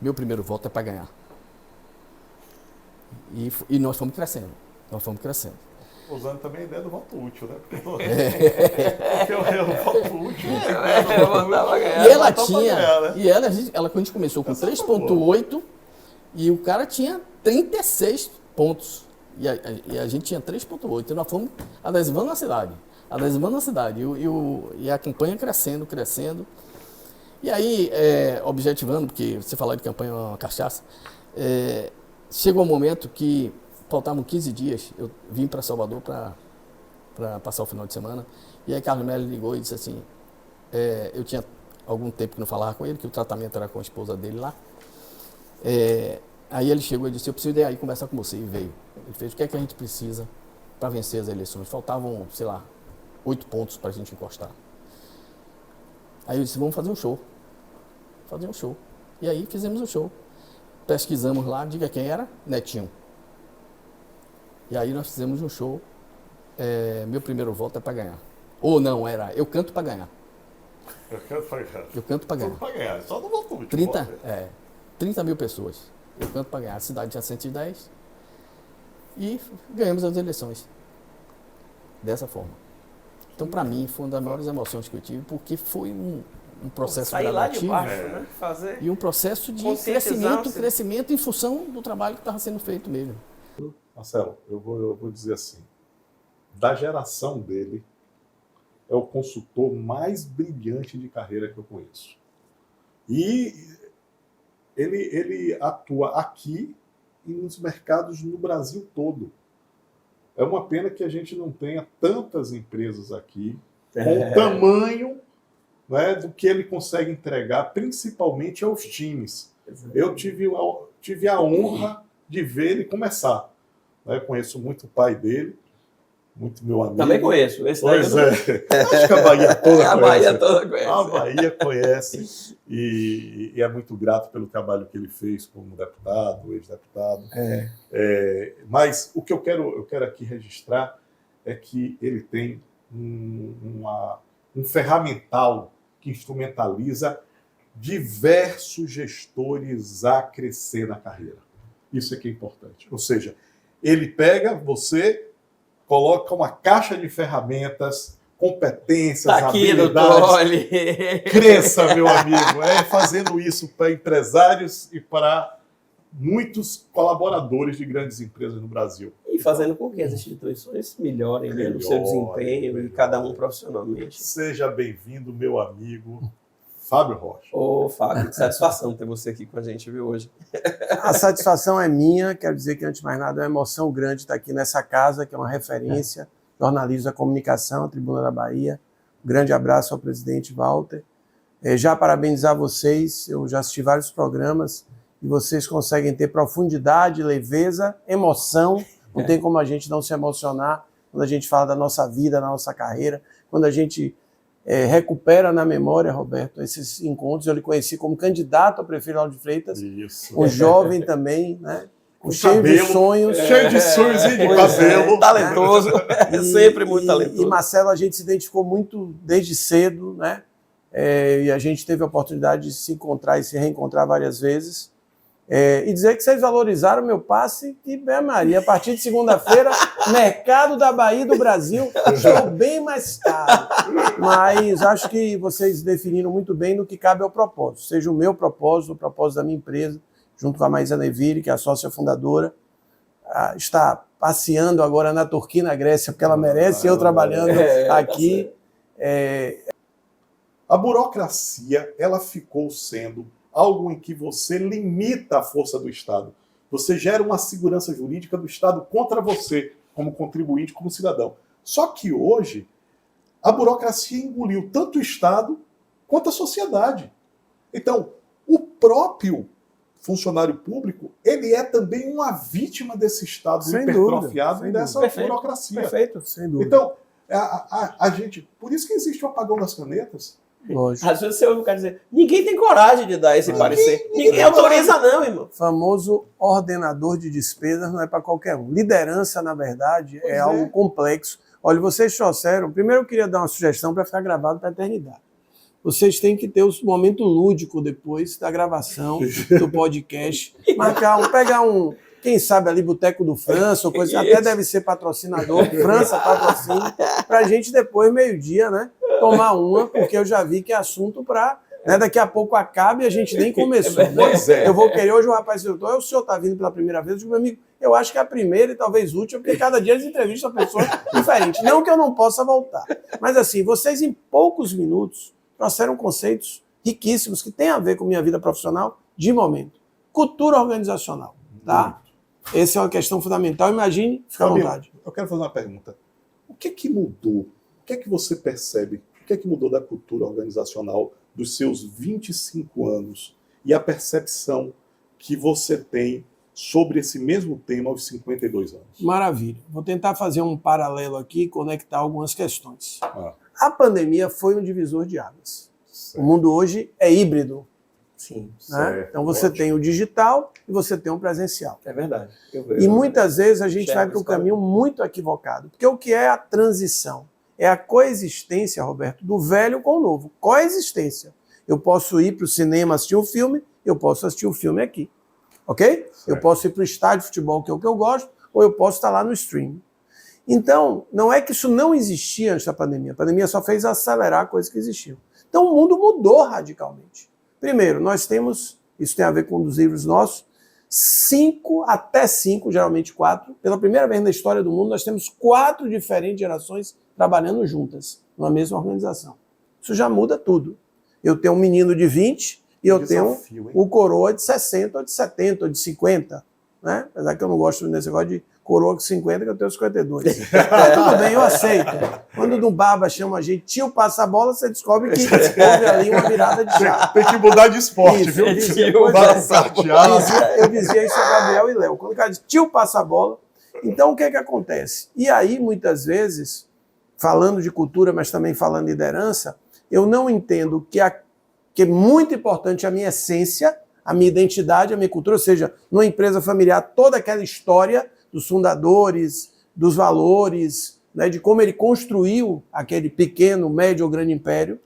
Meu primeiro voto é para ganhar. E nós fomos crescendo. Usando também a ideia do voto útil, né? Porque o voto útil. E ela tinha. E ela quando a gente começou com 3,8 e o cara tinha 36 pontos. E a gente tinha 3,8. Então nós fomos adesivando a cidade. E a campanha crescendo. E aí, objetivando, porque você falar de campanha é uma cachaça, chegou um momento que faltavam 15 dias, eu vim para Salvador para passar o final de semana, e aí Carlos Melles ligou e disse assim, eu tinha algum tempo que não falava com ele, que o tratamento era com a esposa dele lá, aí ele chegou e disse, eu preciso ir aí conversar com você, e veio. Ele fez, o que é que a gente precisa para vencer as eleições? Faltavam, sei lá, 8 pontos para a gente encostar. Aí eu disse, vamos fazer um show. E aí fizemos um show. Pesquisamos lá, diga quem era, Netinho. E aí nós fizemos um show, meu primeiro voto é para ganhar. Ou não, era eu canto para ganhar. Eu canto para ganhar. Eu canto para ganhar. Tudo para ganhar, só no voto útil. 30 mil pessoas. Eu canto para ganhar. A cidade tinha 110 e ganhamos as eleições. Dessa forma. Então, para mim, foi uma das maiores emoções que eu tive, porque foi um processo gradativo né? Fazer e um processo de crescimento em função do trabalho que estava sendo feito mesmo. Marcelo, eu vou dizer assim, da geração dele, é o consultor mais brilhante de carreira que eu conheço. E ele atua aqui e nos mercados no Brasil todo. É uma pena que a gente não tenha tantas empresas aqui com o tamanho, né, do que ele consegue entregar, principalmente aos times. Eu tive a honra de ver ele começar. Né? Conheço muito o pai dele, muito meu amigo. Também conheço. Esse pois é. Acho que a Bahia toda conhece. A Bahia toda conhece. A Bahia conhece. E é muito grato pelo trabalho que ele fez como deputado, ex-deputado. Mas o que eu quero aqui registrar é que ele tem um ferramental que instrumentaliza diversos gestores a crescer na carreira. Isso é que é importante. Ou seja, ele pega você, coloca uma caixa de ferramentas, competências, habilidades. Cresça, meu amigo. Fazendo isso para empresários e para muitos colaboradores de grandes empresas no Brasil. E fazendo com que as instituições melhorem o seu desempenho e cada um profissionalmente. Seja bem-vindo, meu amigo Fábio Rocha. Ô, Fábio, que satisfação ter você aqui com a gente, viu, hoje. A satisfação é minha, quero dizer que, antes de mais nada, é uma emoção grande estar aqui nessa casa, que é uma referência, jornalismo da comunicação, a Tribuna da Bahia. Um grande abraço ao presidente Walter. Já parabenizar vocês, eu já assisti vários programas e vocês conseguem ter profundidade, leveza, emoção. Não tem como a gente não se emocionar quando a gente fala da nossa vida, da nossa carreira, quando a gente recupera na memória, Roberto, esses encontros. Eu lhe conheci como candidato a prefeito Lauro de Freitas, um jovem também, né? Cheio de sonhos. Cheio de sonhos e de cabelo. Talentoso, sempre muito talentoso. E Marcelo, a gente se identificou muito desde cedo, né? E a gente teve a oportunidade de se encontrar e se reencontrar várias vezes. E dizer que vocês valorizaram o meu passe e, bem, Maria, a partir de segunda-feira, mercado da Bahia e do Brasil ficou bem mais caro. Mas acho que vocês definiram muito bem no que cabe ao propósito, seja o meu propósito, o propósito da minha empresa, junto com a Maísa Neville, que é a sócia fundadora, está passeando agora na Turquia e na Grécia, porque ela merece, eu trabalhando aqui. A burocracia, ela ficou sendo algo em que você limita a força do Estado. Você gera uma segurança jurídica do Estado contra você, como contribuinte, como cidadão. Só que hoje, a burocracia engoliu tanto o Estado quanto a sociedade. Então, o próprio funcionário público, ele é também uma vítima desse Estado hipertrofiado e dessa burocracia. Perfeito, sem dúvida. Então, a gente... Por isso que existe o apagão das canetas. Lógico. Às vezes você ouve o cara dizer, ninguém tem coragem de dar esse parecer. Ninguém autoriza não, irmão. Famoso ordenador de despesas não é para qualquer um. Liderança, na verdade, é algo complexo. Olha, vocês trouxeram... Primeiro eu queria dar uma sugestão para ficar gravado para a eternidade. Vocês têm que ter o momento lúdico depois da gravação do podcast. Pegar quem sabe ali, Boteco do França, ou coisa, até deve ser patrocinador, França patrocina, para a gente depois, meio-dia, né, tomar uma, porque eu já vi que é assunto para... daqui a pouco acaba e a gente nem começou. Eu vou querer, hoje o rapaz perguntou, o senhor está vindo pela primeira vez? Eu digo, meu amigo, eu acho que é a primeira e talvez última, porque cada dia eles entrevistam pessoas diferentes. Não que eu não possa voltar. Mas assim, vocês em poucos minutos trouxeram conceitos riquíssimos que têm a ver com minha vida profissional de momento. Cultura organizacional, tá? Essa é uma questão fundamental. Imagine, fica à vontade. Eu quero fazer uma pergunta. O que é que mudou? O que é que você percebe? O que é que mudou da cultura organizacional dos seus 25 anos e a percepção que você tem sobre esse mesmo tema aos 52 anos? Maravilha. Vou tentar fazer um paralelo aqui e conectar algumas questões. A pandemia foi um divisor de águas. Certo. O mundo hoje é híbrido. Sim. Né? Então você tem o digital e você tem o presencial. É verdade. E muitas vezes a gente vai para um caminho muito equivocado. Porque o que é a transição? É a coexistência, Roberto, do velho com o novo. Coexistência. Eu posso ir para o cinema assistir um filme, eu posso assistir um filme aqui. Ok? Certo. Eu posso ir para o estádio de futebol, que é o que eu gosto, ou eu posso estar lá no streaming. Então, não é que isso não existia antes da pandemia. A pandemia só fez acelerar coisas que existiam. Então, o mundo mudou radicalmente. Primeiro, nós temos, isso tem a ver com um dos livros nossos, 5 até 5, geralmente 4. Pela primeira vez na história do mundo, nós temos 4 diferentes gerações trabalhando juntas, numa mesma organização. Isso já muda tudo. Eu tenho um menino de 20 e eu tenho o coroa de 60, ou de 70, ou de 50. Né? Apesar que eu não gosto desse negócio de coroa com 50, que eu tenho 52. Tudo bem, eu aceito. Quando no Barba chama a gente, tio passa a bola, você descobre que houve ali uma virada de chave. Tem que mudar de esporte, isso, viu? Eu dizia isso a Gabriel e Léo. Quando o cara diz, tio passa a bola, então o que é que acontece? E aí, muitas vezes, falando de cultura, mas também falando de liderança, eu não entendo que é muito importante a minha essência, a minha identidade, a minha cultura, ou seja, numa empresa familiar, toda aquela história dos fundadores, dos valores, né, de como ele construiu aquele pequeno, médio ou grande império.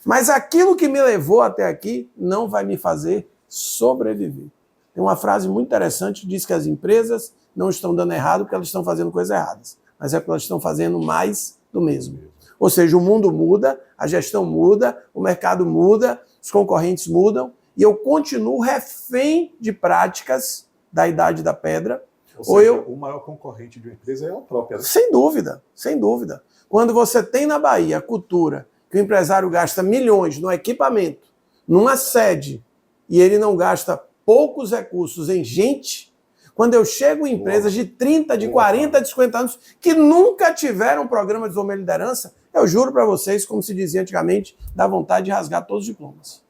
Mas aquilo que me levou até aqui não vai me fazer sobreviver. Tem uma frase muito interessante que diz que as empresas não estão dando errado porque elas estão fazendo coisas erradas, mas é porque elas estão fazendo mais do mesmo. Ou seja, o mundo muda, a gestão muda, o mercado muda, os concorrentes mudam, e eu continuo refém de práticas da Idade da Pedra. Ou seja, o maior concorrente de uma empresa é a própria. Sem dúvida, sem dúvida. Quando você tem na Bahia a cultura que o empresário gasta milhões no equipamento, numa sede, e ele não gasta poucos recursos em gente, quando eu chego em empresas de 30, de 40, de 50 anos, que nunca tiveram um programa de desenvolvimento de liderança, eu juro para vocês, como se dizia antigamente, dá vontade de rasgar todos os diplomas.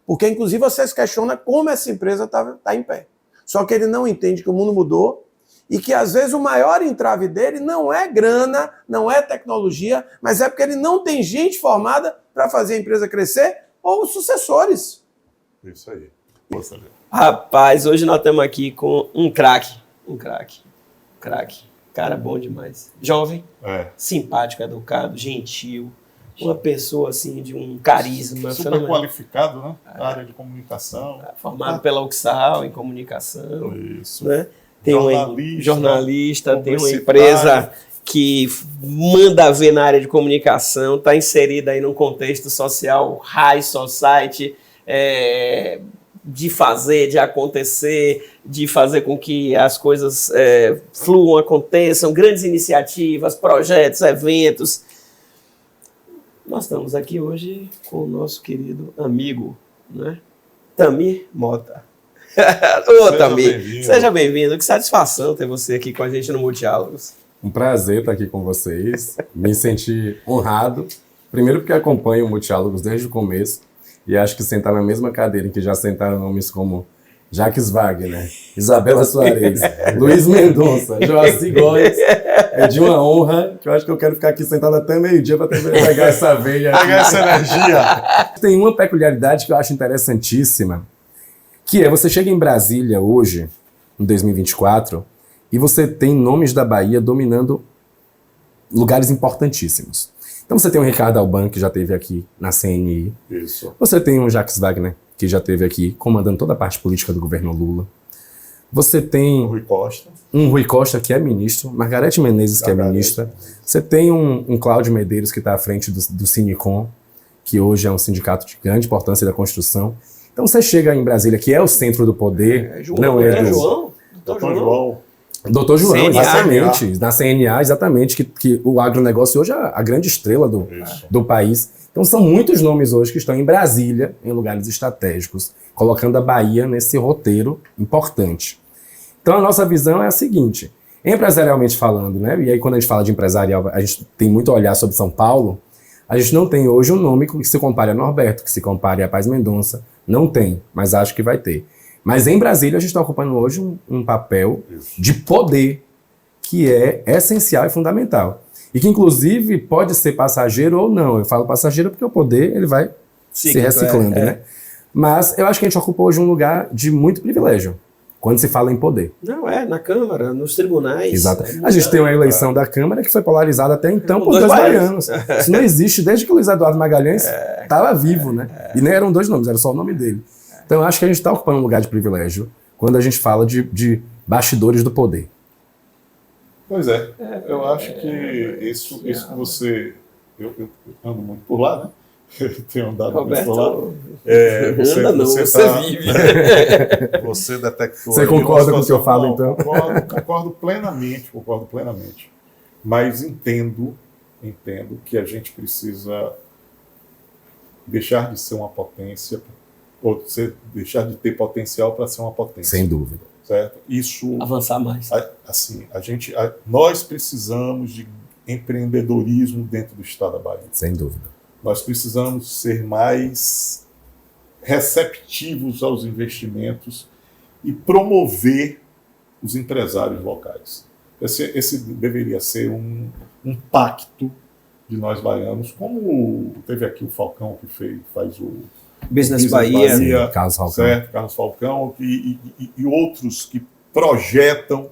Porque, inclusive, vocês questionam como essa empresa está em pé. Só que ele não entende que o mundo mudou e que às vezes o maior entrave dele não é grana, não é tecnologia, mas é porque ele não tem gente formada para fazer a empresa crescer ou os sucessores. Isso aí. Rapaz, hoje nós estamos aqui com um craque. Cara bom demais. Jovem, simpático, educado, gentil. Uma pessoa assim de um carisma. Super qualificado, né? Na área de comunicação. Formado pela UXAL em comunicação. Isso. Né? Tem jornalista, tem uma publicitário. Empresa que manda ver na área de comunicação, está inserida aí num contexto social, high society, de fazer, de acontecer, de fazer com que as coisas fluam, aconteçam, grandes iniciativas, projetos, eventos. Nós estamos aqui hoje com o nosso querido amigo, né? Tamir Mota. Ô, Tamir, seja bem-vindo. Que satisfação ter você aqui com a gente no Multiálogos. Um prazer estar aqui com vocês. Me senti honrado. Primeiro porque acompanho o Multiálogos desde o começo. E acho que sentar na mesma cadeira em que já sentaram nomes como Jacques Wagner, Isabela Soares, Luiz Mendonça, Joaci Góes, é de uma honra, que eu acho que eu quero ficar aqui sentado até meio-dia para pegar essa veia. Pegar essa energia. Tem uma peculiaridade que eu acho interessantíssima, que é você chega em Brasília hoje, em 2024, e você tem nomes da Bahia dominando lugares importantíssimos. Então você tem o Ricardo Alban, que já esteve aqui na CNI. Isso. Você tem o Jacques Wagner, que já esteve aqui comandando toda a parte política do governo Lula. Você tem um Rui Costa, que é ministro, Margarete Menezes, que é ministra. Você tem um Cláudio Medeiros, que está à frente do Sinicom, que hoje é um sindicato de grande importância da construção. Então você chega em Brasília, que é o centro do poder. Doutor João. Doutor João, CNA, exatamente. Na CNA, exatamente, que o agronegócio hoje é a grande estrela do país. Então são muitos nomes hoje que estão em Brasília, em lugares estratégicos, colocando a Bahia nesse roteiro importante. Então a nossa visão é a seguinte, empresarialmente falando, né? E aí quando a gente fala de empresarial, a gente tem muito a olhar sobre São Paulo, a gente não tem hoje um nome que se compare a Norberto, que se compare a Paz Mendonça, não tem, mas acho que vai ter. Mas em Brasília a gente está ocupando hoje um papel de poder que é essencial e fundamental. E que inclusive pode ser passageiro ou não. Eu falo passageiro porque o poder ele vai se reciclando, né? Mas eu acho que a gente ocupou hoje um lugar de muito privilégio, quando se fala em poder. Não, na Câmara, nos tribunais. Exato. A gente tem uma eleição da Câmara que foi polarizada até então por dois baianos. Isso não existe desde que o Luiz Eduardo Magalhães estava vivo, né? E nem eram dois nomes, era só o nome dele. Então eu acho que a gente está ocupando um lugar de privilégio quando a gente fala de bastidores do poder. Pois é, eu acho que isso que você... Eu ando muito por lá, né? Eu tenho andado muito por lá. Você vive. Você detectou... Você concorda com o que eu falo, então? Concordo plenamente. Mas entendo que a gente precisa deixar de ser uma potência, ou deixar de ter potencial para ser uma potência. Sem dúvida. Certo? Isso... Avançar mais. Assim, nós precisamos de empreendedorismo dentro do Estado da Bahia. Sem dúvida. Nós precisamos ser mais receptivos aos investimentos e promover os empresários locais. Esse deveria ser um pacto de nós baianos, como teve aqui o Falcão, que faz o Business Bahia, sim, Carlos Falcão, certo? Carlos Falcão e outros que projetam,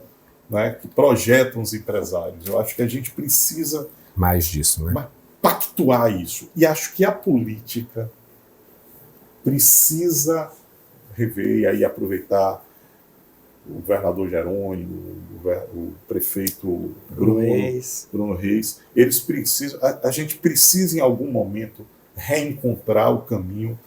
né, que projetam os empresários. Eu acho que a gente precisa mais disso, né? Pactuar isso. E acho que a política precisa rever e aí aproveitar o governador Jerônimo, o prefeito Bruno Reis. Eles precisam, a gente precisa em algum momento reencontrar o caminho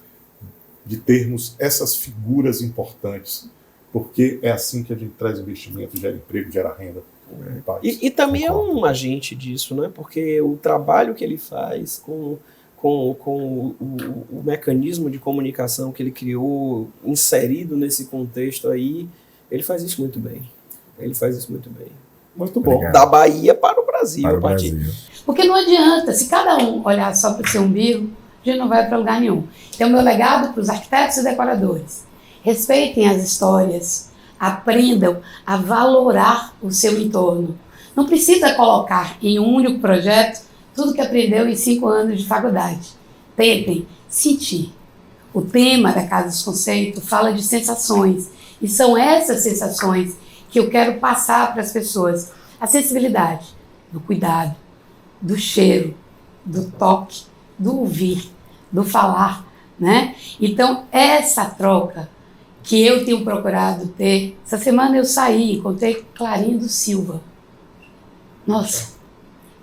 de termos essas figuras importantes, porque é assim que a gente traz investimento, gera emprego, gera renda no país. E também é um agente disso, né? Porque o trabalho que ele faz com o mecanismo de comunicação que ele criou, inserido nesse contexto aí, ele faz isso muito bem. Muito bom. Obrigado. Da Bahia para o Brasil. Para o Brasil. Porque não adianta, se cada um olhar só para o seu umbigo, a gente não vai para lugar nenhum. Então, meu legado para os arquitetos e decoradores: respeitem as histórias, aprendam a valorar o seu entorno. Não precisa colocar em um único projeto tudo que aprendeu em 5 anos de faculdade. Tentem sentir. O tema da Casa dos Conceitos fala de sensações, e são essas sensações que eu quero passar para as pessoas. A sensibilidade do cuidado, do cheiro, do toque, do ouvir, do falar, né? Então, essa troca que eu tenho procurado ter. Essa semana eu saí e encontrei Clarindo Silva. Nossa,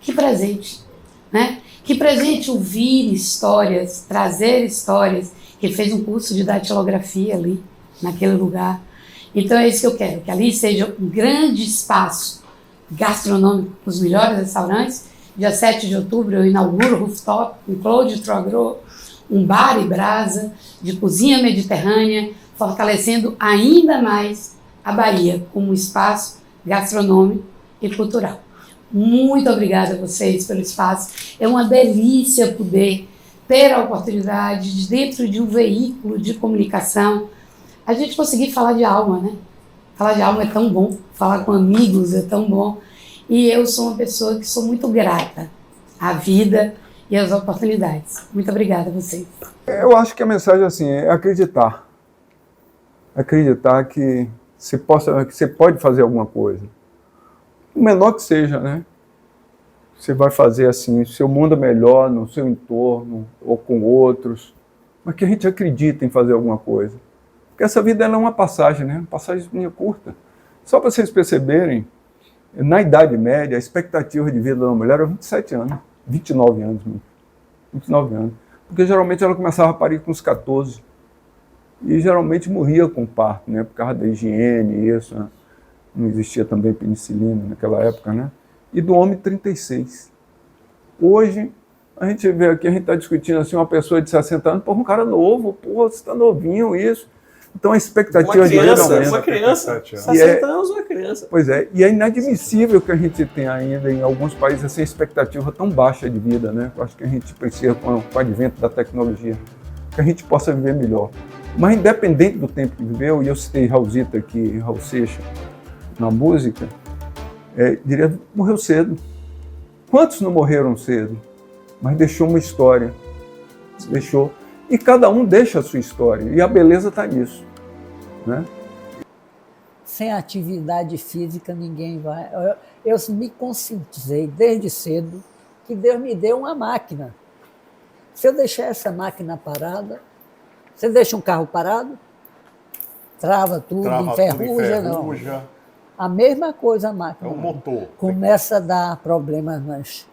que presente, né? Que presente ouvir histórias, trazer histórias. Ele fez um curso de datilografia ali, naquele lugar. Então é isso que eu quero, que ali seja um grande espaço gastronômico com os melhores restaurantes. Dia 7 de outubro eu inauguro o Rooftop, um Claude Trogro, um bar e brasa de cozinha mediterrânea, fortalecendo ainda mais a Bahia como um espaço gastronômico e cultural. Muito obrigada a vocês pelo espaço. É uma delícia poder ter a oportunidade de, dentro de um veículo de comunicação, a gente conseguir falar de alma, né? Falar de alma é tão bom, falar com amigos é tão bom. E eu sou uma pessoa que sou muito grata à vida e às oportunidades. Muito obrigada a vocês. Eu acho que a mensagem assim, é acreditar. Acreditar que você pode fazer alguma coisa. O menor que seja, né? Você vai fazer assim, seu mundo é melhor no seu entorno ou com outros, mas que a gente acredita em fazer alguma coisa. Porque essa vida ela é uma passagem, né? Uma passagem curta. Só para vocês perceberem, na Idade Média, a expectativa de vida da mulher era 27 anos, 29 anos. 29 anos. Porque geralmente ela começava a parir com uns 14. E geralmente morria com parto, né? Por causa da higiene e isso, né? Não existia também penicilina naquela época, né? E do homem 36. Hoje, a gente vê aqui, a gente está discutindo assim, uma pessoa de 60 anos, pô, um cara novo, pô, você está novinho, isso. Então a expectativa de vida aumenta. Uma criança, 60 anos, uma criança. Pois é, e é inadmissível que a gente tenha ainda em alguns países essa expectativa tão baixa de vida, né? Eu acho que a gente precisa, com o advento da tecnologia, que a gente possa viver melhor. Mas independente do tempo que viveu, e eu citei Raulzito aqui, Raul Seixas, na música, diria, morreu cedo. Quantos não morreram cedo? Mas deixou uma história. Deixou. E cada um deixa a sua história. E a beleza está nisso. Né? Sem atividade física, ninguém vai... Eu me conscientizei desde cedo que Deus me deu uma máquina. Se eu deixar essa máquina parada, você deixa um carro parado, trava tudo, enferruja, não. A mesma coisa a máquina. É um motor. Começa a dar problemas nas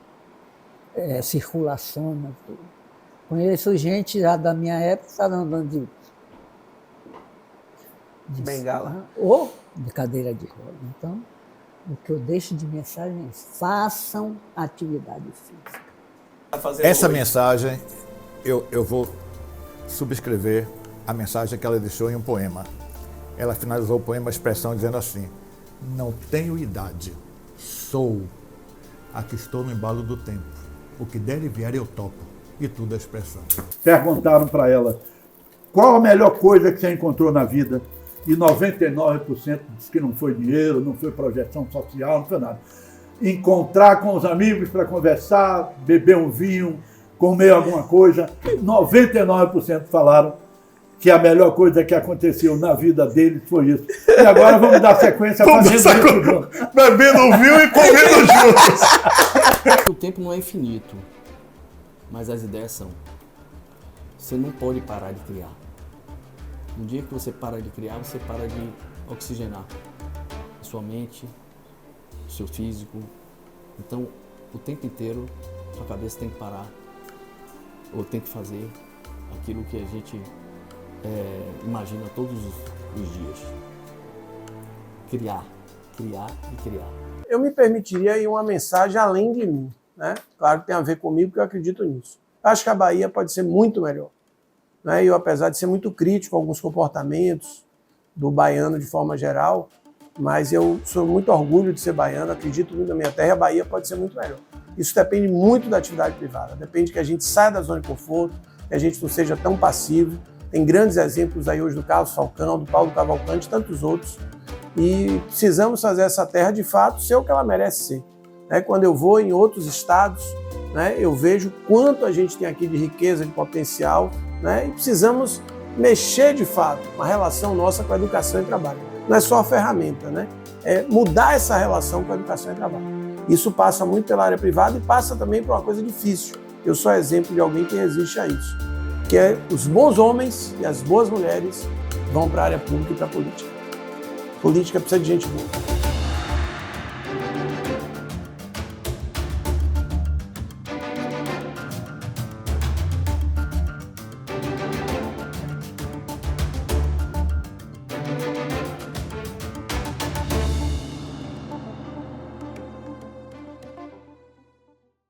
circulações. Tudo. Conheço gente já da minha época que está andando de bengala ou de cadeira de roda. Então, o que eu deixo de mensagem é: façam atividade física. Essa mensagem, eu vou subscrever a mensagem que ela deixou em um poema. Ela finalizou o poema a expressão dizendo assim: não tenho idade, sou, aqui estou no embalo do tempo, o que der e vier eu topo, e tudo é expressão. Perguntaram para ela qual a melhor coisa que você encontrou na vida, e 99% disse que não foi dinheiro, não foi projeção social, não foi nada. Encontrar com os amigos para conversar, beber um vinho, comer alguma coisa. 99% falaram que a melhor coisa que aconteceu na vida deles foi isso. E agora vamos dar sequência fazendo isso junto. Bebendo um vinho e comendo juntos. O tempo não é infinito, mas as ideias são. Você não pode parar de criar. No dia que você para de criar, você para de oxigenar a sua mente, o seu físico. Então, o tempo inteiro, sua cabeça tem que parar, ou tem que fazer aquilo que a gente imagina todos os dias. Criar, criar e criar. Eu me permitiria ir uma mensagem além de mim, né? Claro que tem a ver comigo, porque eu acredito nisso. Acho que a Bahia pode ser muito melhor. Né? E eu, apesar de ser muito crítico com alguns comportamentos do baiano de forma geral, mas eu sou muito orgulho de ser baiano, acredito muito na minha terra, e a Bahia pode ser muito melhor. Isso depende muito da atividade privada, depende que a gente saia da zona de conforto, que a gente não seja tão passivo. Tem grandes exemplos aí hoje do Carlos Falcão, do Paulo Cavalcante e tantos outros e precisamos fazer essa terra, de fato, ser o que ela merece ser. Quando eu vou em outros estados, eu vejo quanto a gente tem aqui de riqueza, de potencial, e precisamos mexer, de fato, uma relação nossa com a educação e trabalho. Não é só a ferramenta, é mudar essa relação com a educação e trabalho. Isso passa muito pela área privada e passa também por uma coisa difícil. Eu sou exemplo de alguém que resiste a isso, que é os bons homens e as boas mulheres vão para a área pública e para a política. Política precisa de gente boa.